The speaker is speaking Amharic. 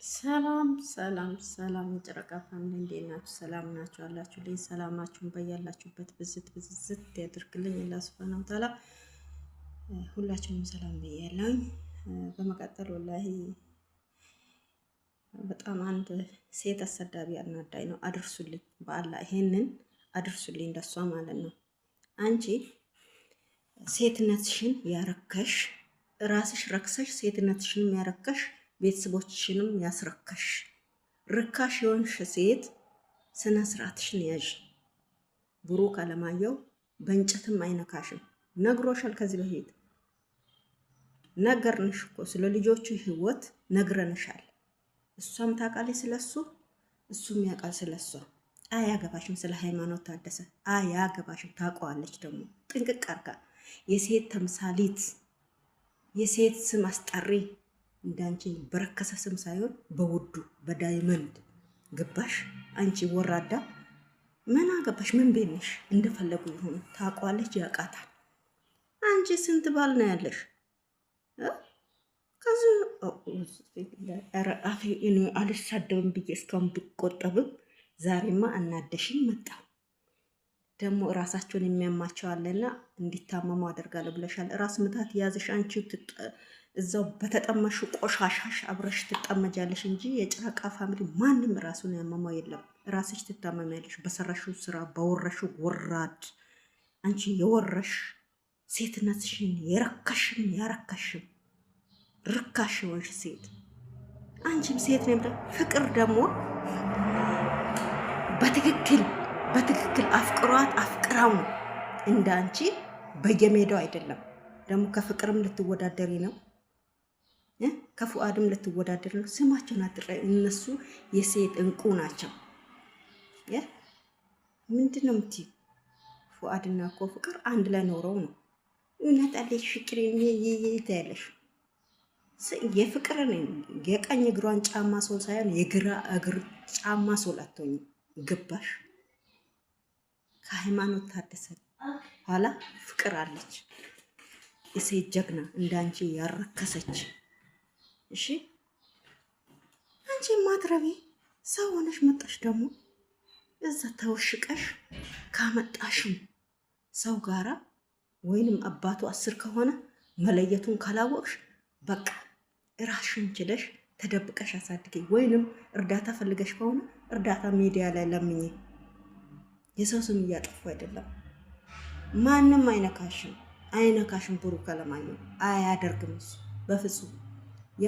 ሰላም ሰላም ሰላም የጨረቃ ፋሚሊ እንዴት ናችሁ? ሰላም ናችሁ አላችሁ? ልኝ ሰላማችሁን በያላችሁበት ብዝት ያድርግልኝ። አላህ ሱብሃነሁ ወተዓላ ሁላችሁንም ሰላም ብያለሁኝ። በመቀጠል ወላሂ በጣም አንድ ሴት አሰዳቢ አናዳኝ ነው። አድርሱልኝ፣ በአላህ ይሄንን አድርሱልኝ፣ እንደሷ ማለት ነው። አንቺ ሴትነትሽን ያረከሽ ራስሽ ረክሰሽ ሴትነትሽንም ያረከሽ ቤተሰቦችሽንም ያስረከሽ ርካሽ የሆንሽ ሴት ስነ ስርዓትሽን ያዥ። ብሩክ አለማየሁ በእንጨትም አይነካሽም። ነግሮሻል። ከዚህ በፊት ነገርንሽ እኮ ስለ ልጆቹ ህይወት ነግረንሻል። እሷም ታውቃለች ስለሱ፣ እሱም ያውቃል ስለሷ። አያገባሽም። ስለ ሃይማኖት ታደሰ አያገባሽም። ታውቀዋለች ደግሞ ጥንቅቅ አርጋ። የሴት ተምሳሊት፣ የሴት ስም አስጠሪ እንዳንቺ በረከሰ ስም ሳይሆን በውዱ በዳይመንድ ገባሽ። አንቺ ወራዳ ምን አገባሽ? ምን ቤነሽ? እንደፈለጉ ይሆኑ። ታውቀዋለች፣ ያውቃታል። አንቺ ስንት ባል ነው ያለሽ? ከዚህ አፌ እኔ አልሳደብም ብዬ እስካሁን ብቆጠብም ዛሬማ አናደሽኝ መጣ። ደግሞ ራሳቸውን የሚያማቸው አለና እንዲታመሙ አደርጋለሁ ብለሻል። ራስ ምታት ያዝሽ አንቺ እዛው በተጠመሹ ቆሻሻሽ አብረሽ ትጠመጃለሽ እንጂ የጨረቃ ፋሚሊ ማንም ራሱን ያመመው የለም። ራስሽ ትታመሚያለሽ በሰራሽው ስራ፣ በወረሽው ወራድ። አንቺ የወረሽ ሴትነትሽን የረከሽም ያረከሽም ርካሽ የሆንሽ ሴት አንቺም ሴት ነው። ፍቅር ደግሞ በትክክል አፍቅሯት አፍቅራው ነው እንደ አንቺ በየሜዳው አይደለም። ደግሞ ከፍቅርም ልትወዳደሪ ነው፣ ከፉአድም ልትወዳደሪ ነው። ስማቸውን አትጥሪ። እነሱ የሴት እንቁ ናቸው። ምንድን ነው የምትይው? ፉአድና እኮ ፍቅር አንድ ላይ ኖረው ነው። እናጣለች ፍቅር ያለሽ የፍቅርን የቀኝ እግሯን ጫማ ሶል ሳይሆን የግራ እግር ጫማ ሶል አትሆኝ። ገባሽ? ከሃይማኖት ታደሰ ኋላ ፍቅር አለች፣ የሴት ጀግና እንዳንቺ ያረከሰች። እሺ አንቺ ማትረቢ ሰው ሆነሽ መጣሽ። ደግሞ እዛ ተወሽቀሽ ካመጣሽም ሰው ጋራ ወይንም አባቱ 10 ከሆነ መለየቱን ካላወቅሽ በቃ ራስሽን ችለሽ ተደብቀሽ አሳድገ፣ ወይንም እርዳታ ፈልገሽ ከሆነ እርዳታ ሚዲያ ላይ ለምኝ። የሰው ስም እያጠፉ አይደለም። ማንም አይነካሽም። ብሩክ አለማየሁ አያደርግም እሱ በፍጹም።